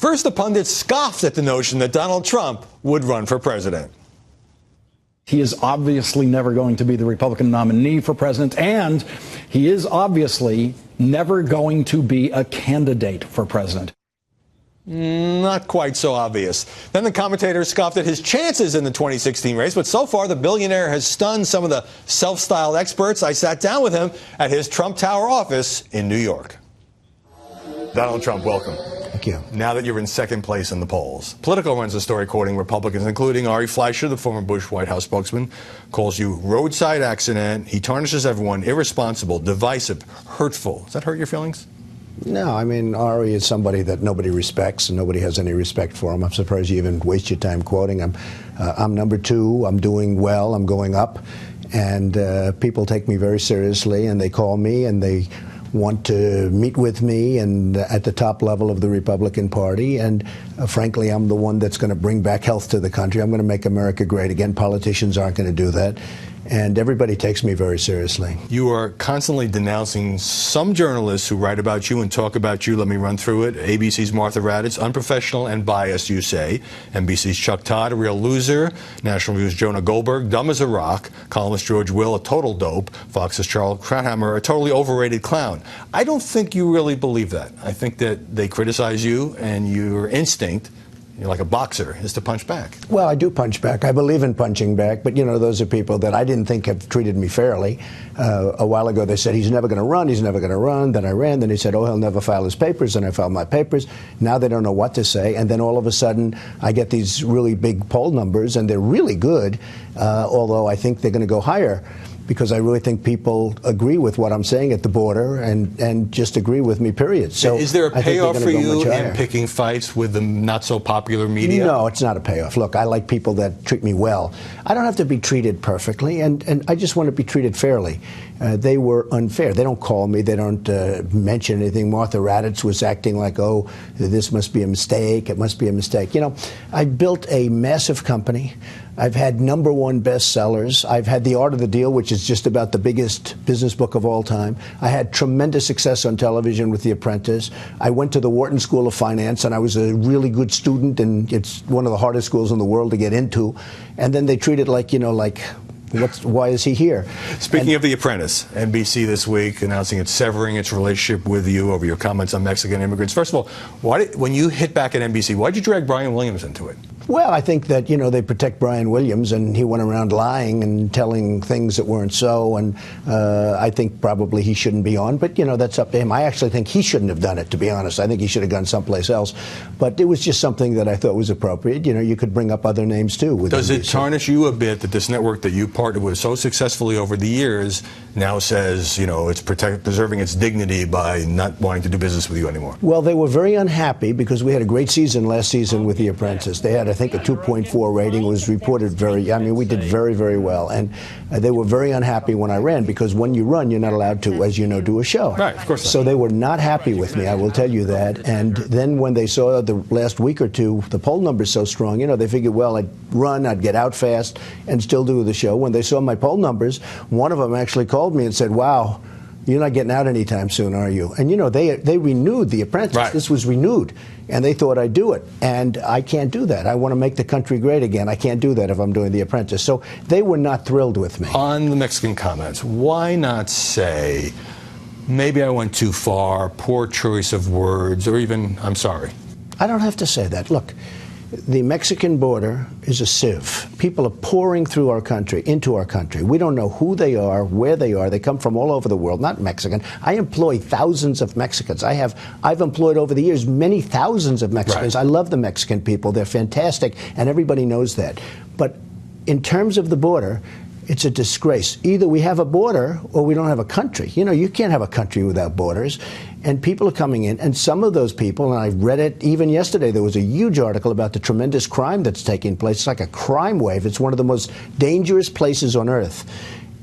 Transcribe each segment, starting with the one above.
First, the pundits scoffed at the notion that Donald Trump would run for president. He is obviously never going to be the Republican nominee for president, and he is obviously never going to be a candidate for president. Not quite so obvious. Then the commentators scoffed at his chances in the 2016 race, but so far the billionaire has stunned some of the self-styled experts. I sat down with him at his Trump Tower office in New York. Donald Trump, welcome. Thank you. Now that you're in second place in the polls, Politico runs a story quoting Republicans, including Ari Fleischer, the former Bush White House spokesman, calls you roadside accident. He tarnishes everyone, irresponsible, divisive, hurtful. Does that hurt your feelings? No, I mean, Ari is somebody that nobody respects, and nobody has any respect for him. I'm surprised you even waste your time quoting him. I'm number two. I'm doing well. I'm going up. And people take me very seriously, and they call me, and they want to meet with me and at the top level of the Republican Party. And frankly, I'm the one that's going to bring back health to the country. I'm going to make America great again. Politicians aren't going to do that. And everybody takes me very seriously. You are constantly denouncing some journalists who write about you and talk about you. Let me run through it. ABC's Martha Raddatz, unprofessional and biased, you say. NBC's Chuck Todd, a real loser. National Review's Jonah Goldberg, dumb as a rock. Columnist George Will, a total dope. Fox's Charles Krauthammer, a totally overrated clown. I don't think you really believe that. I think that they criticize you, and your instinct, you're like a boxer, is to punch back. Well, I do punch back. I believe in punching back. But, you know, those are people that I didn't think have treated me fairly. A while ago, they said, he's never going to run. He's never going to run. Then I ran. Then he said, oh, he'll never file his papers. And I filed my papers. Now they don't know what to say. And then all of a sudden, I get these really big poll numbers, and they're really good, although I think they're going to go higher, because I really think people agree with what I'm saying at the border and just agree with me, period. So is there a payoff for you in picking fights with the not-so-popular media? No, it's not a payoff. Look, I like people that treat me well. I don't have to be treated perfectly, and I just want to be treated fairly. They were unfair. They don't call me. They don't mention anything. Martha Raddatz was acting like, oh, this must be a mistake. It must be a mistake. You know, I built a massive company. I've had #1 bestsellers. I've had The Art of the Deal, which is just about the biggest business book of all time. I had tremendous success on television with The Apprentice. I went to the Wharton School of Finance, and I was a really good student, and it's one of the hardest schools in the world to get into. And then they treat it like, you know, like, why is he here? Speaking of The Apprentice, NBC this week announcing it's severing its relationship with you over your comments on Mexican immigrants. First of all, when you hit back at NBC, why did you drag Brian Williams into it? Well, I think that, you know, they protect Brian Williams, and he went around lying and telling things that weren't so, and I think probably he shouldn't be on, but, you know, that's up to him. I actually think he shouldn't have done it, to be honest. I think he should have gone someplace else, but it was just something that I thought was appropriate. You know, you could bring up other names, too. With Does NBC. it tarnish you a bit that this network that you partnered with so successfully over the years now says, you know, it's preserving its dignity by not wanting to do business with you anymore? Well, they were very unhappy because we had a great season last season with The Apprentice. They had, I think, a 2.4 rating. Was reported we did very, very well. And they were very unhappy when I ran, because when you run, you're not allowed to, as you know, do a show. Right, of course not. So they were not happy with me, I will tell you that. And then when they saw the last week or two, the poll numbers so strong, you know, they figured, well, I'd run, I'd get out fast and still do the show. When they saw my poll numbers, one of them actually called me and said, wow, you're not getting out anytime soon, are you? And, you know, they renewed The Apprentice. Right. This was renewed, and they thought I'd do it. And I can't do that. I want to make the country great again. I can't do that if I'm doing The Apprentice. So they were not thrilled with me. On the Mexican comments, why not say, maybe I went too far, poor choice of words, or even, I'm sorry? I don't have to say that. Look, the Mexican border is a sieve. People are pouring through our country, into our country. We don't know who they are, where they are. They come from all over the world, not Mexican. I employ thousands of Mexicans. I've employed over the years many thousands of Mexicans. Right. I love the Mexican people. They're fantastic, and everybody knows that. But in terms of the border, it's a disgrace. Either we have a border or we don't have a country. You know, you can't have a country without borders. And people are coming in, and some of those people, and I read it even yesterday, there was a huge article about the tremendous crime that's taking place. It's like a crime wave. It's one of the most dangerous places on earth.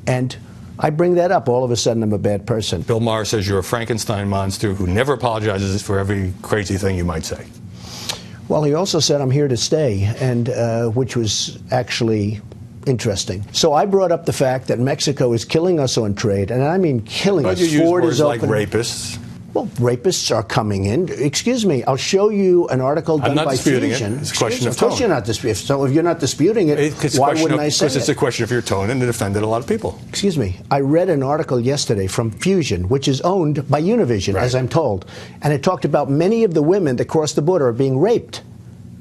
And I bring that up, all of a sudden I'm a bad person. Bill Maher says you're a Frankenstein monster who never apologizes for every crazy thing you might say. Well, he also said I'm here to stay, and which was actually interesting. So I brought up the fact that Mexico is killing us on trade, and I mean killing us. But you use Ford words is like open. rapists. Well, rapists are coming in. Excuse me, I'll show you an article done not by disputing Fusion. it. It's a question of Of course tone. you're not disputing. So if you're not disputing it, why wouldn't I say Because it's it? a question of your tone, and it offended a lot of people. Excuse me, I read an article yesterday from Fusion, which is owned by Univision, Right. as I'm told, and it talked about many of the women that cross the border are being raped.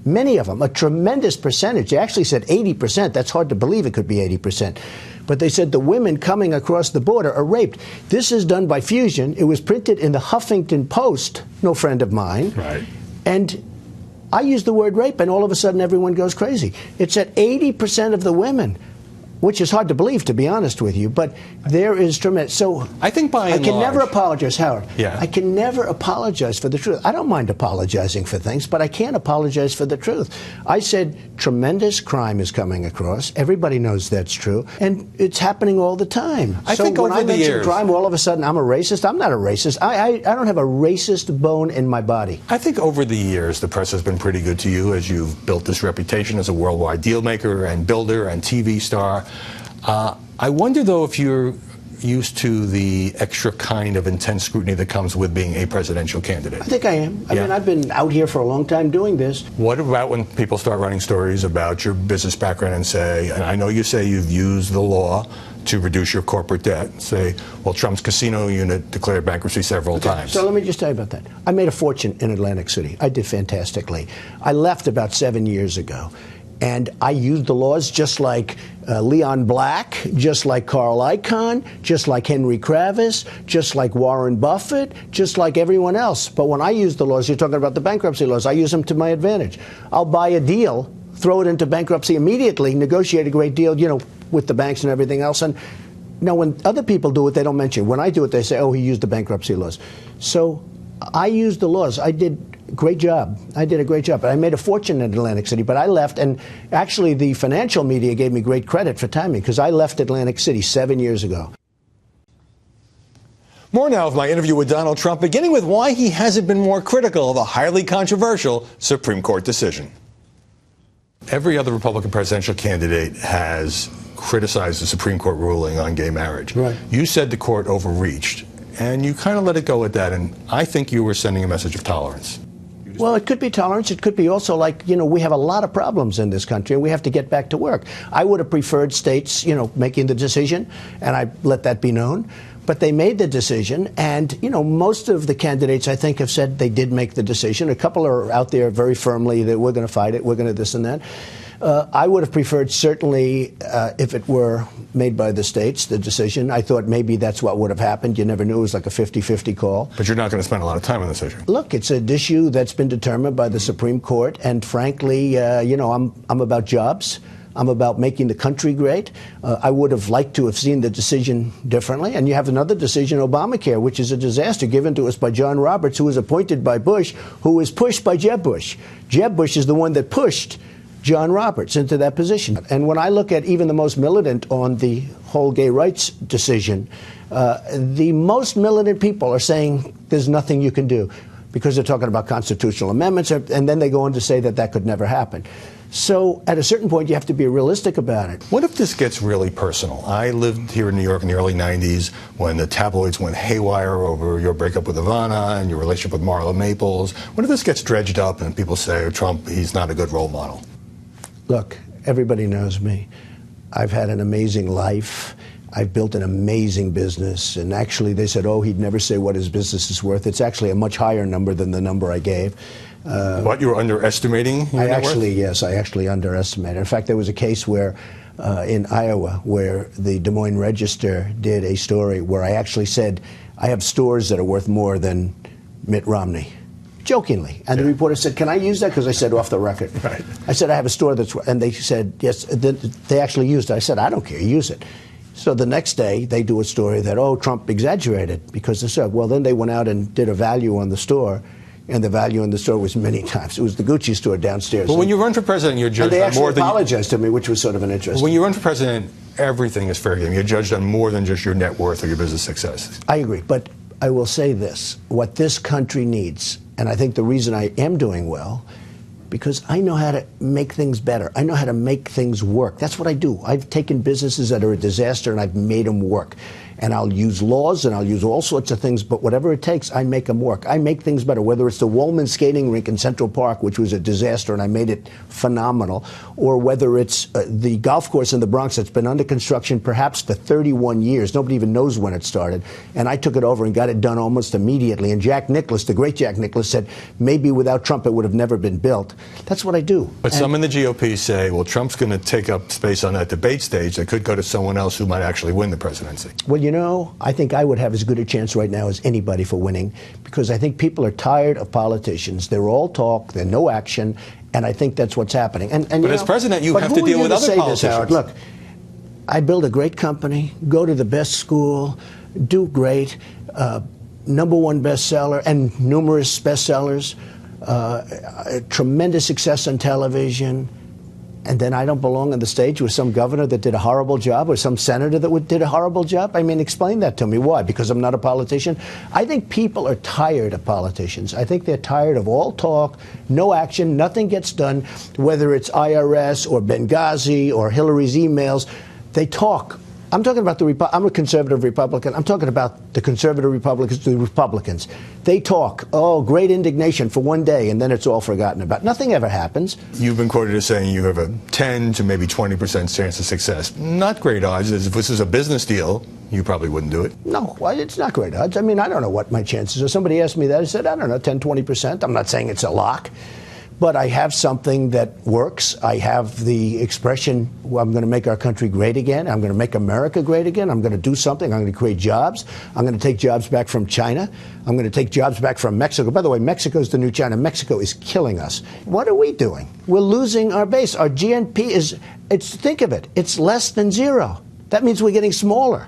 Many of them, a tremendous percentage. They actually said 80%. That's hard to believe it could be 80%. But they said the women coming across the border are raped. This is done by Fusion. It was printed in the Huffington Post, no friend of mine. Right. And I use the word rape, and all of a sudden everyone goes crazy. It's at 80% of the women, which is hard to believe, to be honest with you. But there is tremendous. So I think by I and can never large- apologize, Howard. Yeah. I can never apologize for the truth. I don't mind apologizing for things, but I can't apologize for the truth. I said tremendous crime is coming across. Everybody knows that's true, and it's happening all the time. I so think when over I the mention years- crime, all of a sudden I'm a racist. I'm not a racist. I don't have a racist bone in my body. I think over the years, the press has been pretty good to you as you've built this reputation as a worldwide deal maker and builder and TV star. I wonder, though, if you're used to the extra kind of intense scrutiny that comes with being a presidential candidate. I think I am. I Yeah. mean, I've been out here for a long time doing this. What about when people start writing stories about your business background and say, and I know you say you've used the law to reduce your corporate debt, say, well, Trump's casino unit declared bankruptcy several times. So let me just tell you about that. I made a fortune in Atlantic City. I did fantastically. I left about 7 years ago. And I used the laws just like Leon Black, just like Carl Icahn, just like Henry Kravis, just like Warren Buffett, just like everyone else. But when I use the laws, you're talking about the bankruptcy laws, I use them to my advantage. I'll buy a deal, throw it into bankruptcy immediately, negotiate a great deal, with the banks and everything else. And when other people do it, they don't mention it. When I do it, they say, oh, he used the bankruptcy laws. So I used the laws. I did great job. I did a great job. I made a fortune in Atlantic City, but I left, and actually the financial media gave me great credit for timing because I left Atlantic City 7 years ago. More now of my interview with Donald Trump, beginning with why he hasn't been more critical of a highly controversial Supreme Court decision. Every other Republican presidential candidate has criticized the Supreme Court ruling on gay marriage. Right. You said the court overreached, and you kind of let it go at that, and I think you were sending a message of tolerance. Well, it could be tolerance. It could be also like, we have a lot of problems in this country and we have to get back to work. I would have preferred states, making the decision, and I let that be known. But they made the decision, and, most of the candidates, I think, have said they did make the decision. A couple are out there very firmly that we're going to fight it, we're going to this and that. I would have preferred, certainly, if it were made by the states, the decision. I thought maybe that's what would have happened. You never knew. It was like a 50-50 call. But you're not going to spend a lot of time on this issue. Look, it's an issue that's been determined by the Supreme Court, and frankly, I'm about jobs. I'm about making the country great. I would have liked to have seen the decision differently. And you have another decision, Obamacare, which is a disaster given to us by John Roberts, who was appointed by Bush, who was pushed by Jeb Bush. Jeb Bush is the one that pushed John Roberts into that position. And when I look at even the most militant on the whole gay rights decision, the most militant people are saying there's nothing you can do because they're talking about constitutional amendments, and then they go on to say that that could never happen. So at a certain point, you have to be realistic about it. What if this gets really personal? I lived here in New York in the early 90s when the tabloids went haywire over your breakup with Ivana and your relationship with Marla Maples. What if this gets dredged up and people say, oh, Trump, he's not a good role model? Look, everybody knows me. I've had an amazing life. I've built an amazing business. And actually, they said, oh, he'd never say what his business is worth. It's actually a much higher number than the number I gave. What, you were underestimating your net worth? Yes, I actually underestimated. In fact, there was a case where in Iowa where the Des Moines Register did a story where I actually said, I have stores that are worth more than Mitt Romney. Jokingly. And the reporter said, can I use that? Because I said off the record. Right. I said, I have a store that's, and they said, yes, they actually used it. I said, I don't care, use it. So the next day, they do a story that, oh, Trump exaggerated because they said, well, then they went out and did a value on the store, and the value in the store was many times. It was the Gucci store downstairs. But when you run for president, you're and judged they on actually more than... apologized to me, which was sort of an interesting. When you run for president, everything is fair game. You're judged on more than just your net worth or your business success. I agree, but I will say this. What this country needs, and I think the reason I am doing well, because I know how to make things better. I know how to make things work. That's what I do. I've taken businesses that are a disaster and I've made them work. and I'll use laws and I'll use all sorts of things, but whatever it takes, I make them work. I make things better, whether it's the Woolman skating rink in Central Park, which was a disaster, and I made it phenomenal, or whether it's the golf course in the Bronx that's been under construction perhaps for 31 years. Nobody even knows when it started. And I took it over and got it done almost immediately. And Jack Nicklaus, the great Jack Nicklaus, said maybe without Trump it would have never been built. That's what I do. But some in the GOP say, well, Trump's going to take up space on that debate stage that could go to someone else who might actually win the presidency. Well, you know, I think I would have as good a chance right now as anybody for winning, because I think people are tired of politicians. They're all talk, they're no action, and I think that's what's happening. But as president, you have to deal with other politicians. Look, I build a great company, go to the best school, do great, #1 bestseller and numerous bestsellers, tremendous success on television, and then I don't belong on the stage with some governor that did a horrible job or some senator that did a horrible job? I mean, explain that to me. Why? Because I'm not a politician? I think people are tired of politicians. I think they're tired of all talk, no action, nothing gets done, whether it's IRS or Benghazi or Hillary's emails. They talk. I'm talking about I'm a conservative Republican. I'm talking about the conservative Republicans, the Republicans. They talk. Oh, great indignation for one day, and then it's all forgotten about. Nothing ever happens. You've been quoted as saying you have a 10 to maybe 20% chance of success. Not great odds. If this is a business deal, you probably wouldn't do it. No, it's not great odds. I mean, I don't know what my chances are. Somebody asked me that. I said, I don't know, 10, 20%. I'm not saying it's a lock. But I have something that works. I have the expression, well, I'm going to make our country great again. I'm going to make America great again. I'm going to do something. I'm going to create jobs. I'm going to take jobs back from China. I'm going to take jobs back from Mexico. By the way, Mexico's the new China. Mexico is killing us. What are we doing? We're losing our base. Our GNP think of it, it's less than zero. That means we're getting smaller.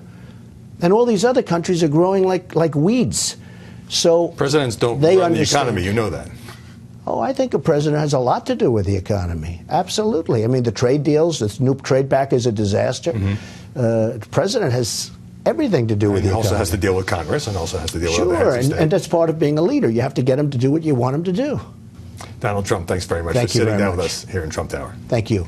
And all these other countries are growing like weeds. So presidents don't run the economy. You know that. Oh, I think a president has a lot to do with the economy. Absolutely. I mean, the trade deals, this new trade pact is a disaster. The president has everything to do with the economy. He also has to deal with Congress and also has to deal with other heads of state. And that's part of being a leader. You have to get him to do what you want him to do. Donald Trump, thanks very much for sitting down with us here in Trump Tower. Thank you.